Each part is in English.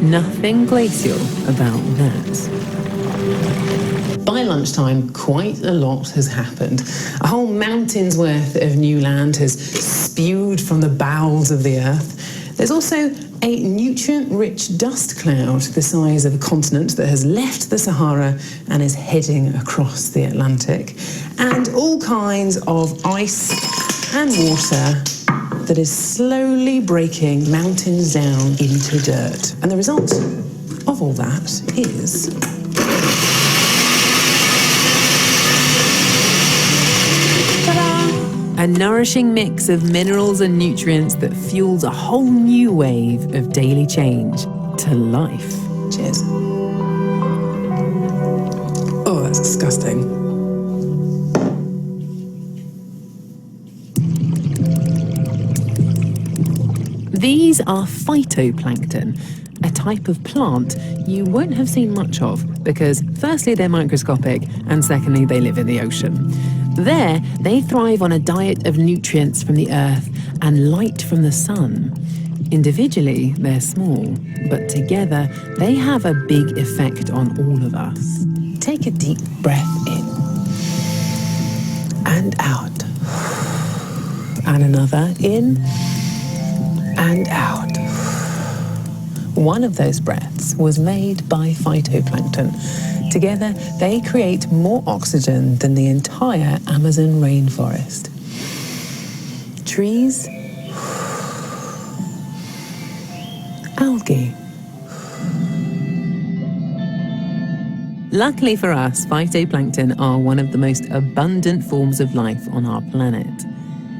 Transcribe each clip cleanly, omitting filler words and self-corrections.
Nothing glacial about that. By lunchtime, quite a lot has happened. A whole mountain's worth of new land has spewed from the bowels of the Earth. There's also a nutrient-rich dust cloud the size of a continent that has left the Sahara and is heading across the Atlantic. And all kinds of ice and water that is slowly breaking mountains down into dirt. And the result of all that is... a nourishing mix of minerals and nutrients that fuels a whole new wave of daily change to life. Cheers. Oh, that's disgusting. These are phytoplankton, a type of plant you won't have seen much of because firstly they're microscopic and secondly they live in the ocean. There, they thrive on a diet of nutrients from the earth and light from the sun. Individually, they're small, but together they have a big effect on all of us. Take a deep breath in and out. And another in and out. One of those breaths was made by phytoplankton. Together, they create more oxygen than the entire Amazon rainforest. Trees, algae. Luckily for us, phytoplankton are one of the most abundant forms of life on our planet.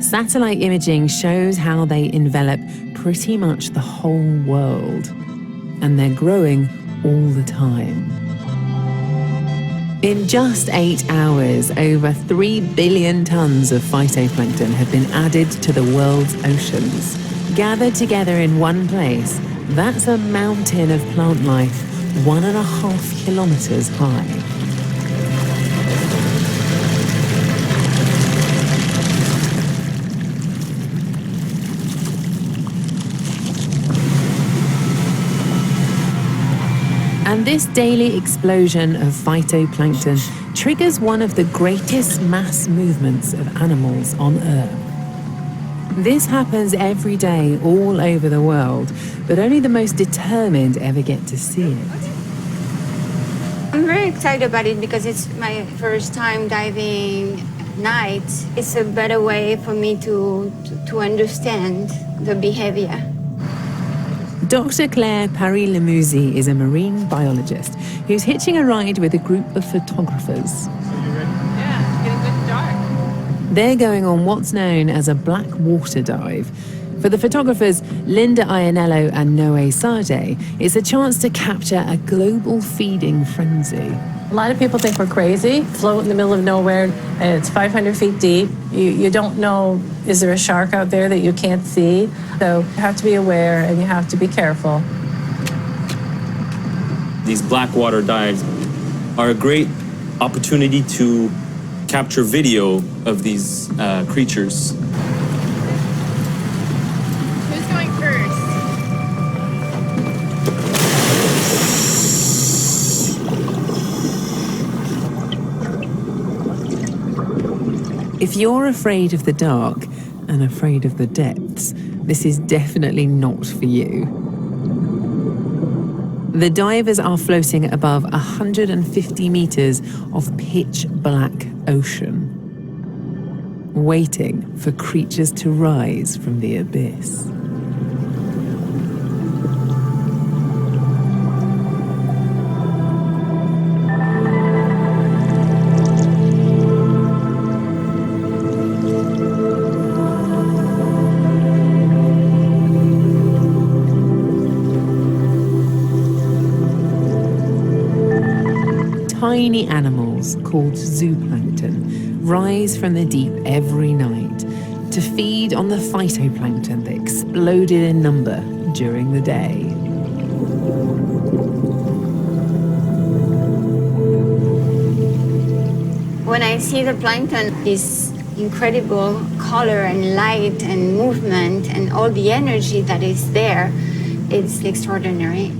Satellite imaging shows how they envelop pretty much the whole world, and they're growing all the time. In just 8 hours, over 3 billion tons of phytoplankton have been added to the world's oceans. Gathered together in one place, that's a mountain of plant life 1.5 kilometers high. And this daily explosion of phytoplankton triggers one of the greatest mass movements of animals on Earth. This happens every day all over the world, but only the most determined ever get to see it. I'm very excited about it because it's my first time diving at night. It's a better way for me to understand the behavior. Dr. Claire Paris-Lemouzy is a marine biologist who's hitching a ride with a group of photographers. So you ready? Yeah, it's getting good dark. They're going on what's known as a black water dive. For the photographers, Linda Ionello and Noé Sade, it's a chance to capture a global feeding frenzy. A lot of people think we're crazy, float in the middle of nowhere, and it's 500 feet deep. You don't know, is there a shark out there that you can't see? So you have to be aware and you have to be careful. These blackwater dives are a great opportunity to capture video of these creatures. Who's going first? If you're afraid of the dark and afraid of the depths, this is definitely not for you. The divers are floating above 150 meters of pitch black ocean, waiting for creatures to rise from the abyss. Tiny animals called zooplankton rise from the deep every night to feed on the phytoplankton that exploded in number during the day. When I see the plankton, this incredible color and light and movement and all the energy that is there, it's extraordinary.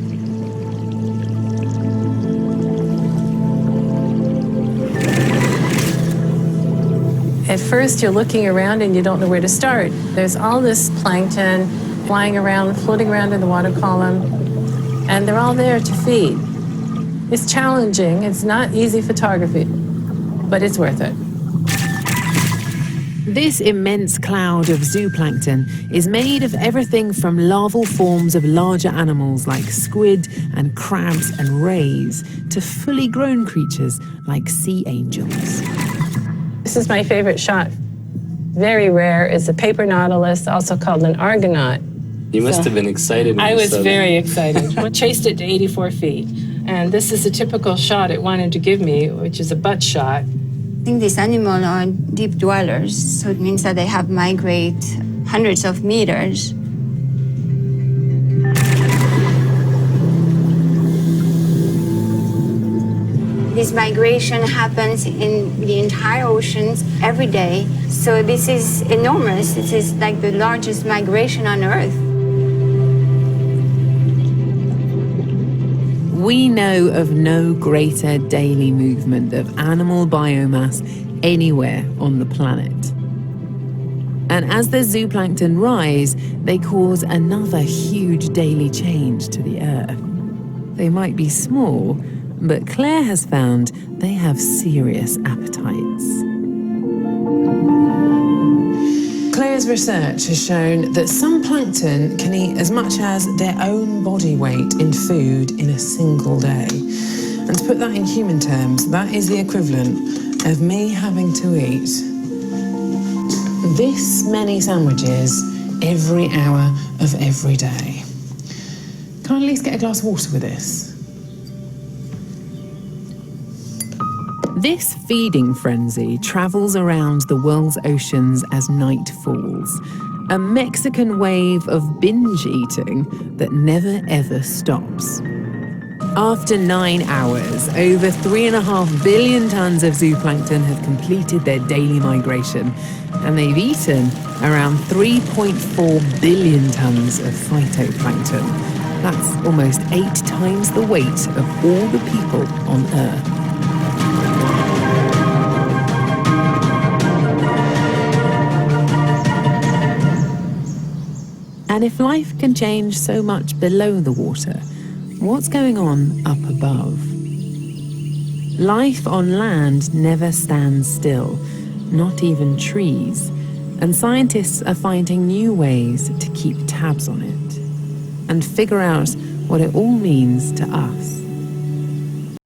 At first, you're looking around and you don't know where to start. There's all this plankton flying around, floating around in the water column, and they're all there to feed. It's challenging. It's not easy photography, but it's worth it. This immense cloud of zooplankton is made of everything from larval forms of larger animals like squid and crabs and rays to fully grown creatures like sea angels. This is my favorite shot. Very rare. It's a paper nautilus, also called an argonaut. You must have been excited when I you was saw that. very excited. We chased it to 84 feet. And this is a typical shot it wanted to give me, which is a butt shot. I think these animals are deep dwellers, so it means that they have migrate hundreds of meters. This migration happens in the entire oceans every day. So this is enormous. This is like the largest migration on Earth. We know of no greater daily movement of animal biomass anywhere on the planet. And as the zooplankton rise, they cause another huge daily change to the Earth. They might be small, but Claire has found they have serious appetites. Claire's research has shown that some plankton can eat as much as their own body weight in food in a single day. And to put that in human terms, that is the equivalent of me having to eat this many sandwiches every hour of every day. Can I at least get a glass of water with this? This feeding frenzy travels around the world's oceans as night falls, a Mexican wave of binge eating that never ever stops. After 9 hours, over 3.5 billion tons of zooplankton have completed their daily migration, and they've eaten around 3.4 billion tons of phytoplankton. That's almost 8 times the weight of all the people on Earth. And if life can change so much below the water, what's going on up above? Life on land never stands still, not even trees, and scientists are finding new ways to keep tabs on it and figure out what it all means to us.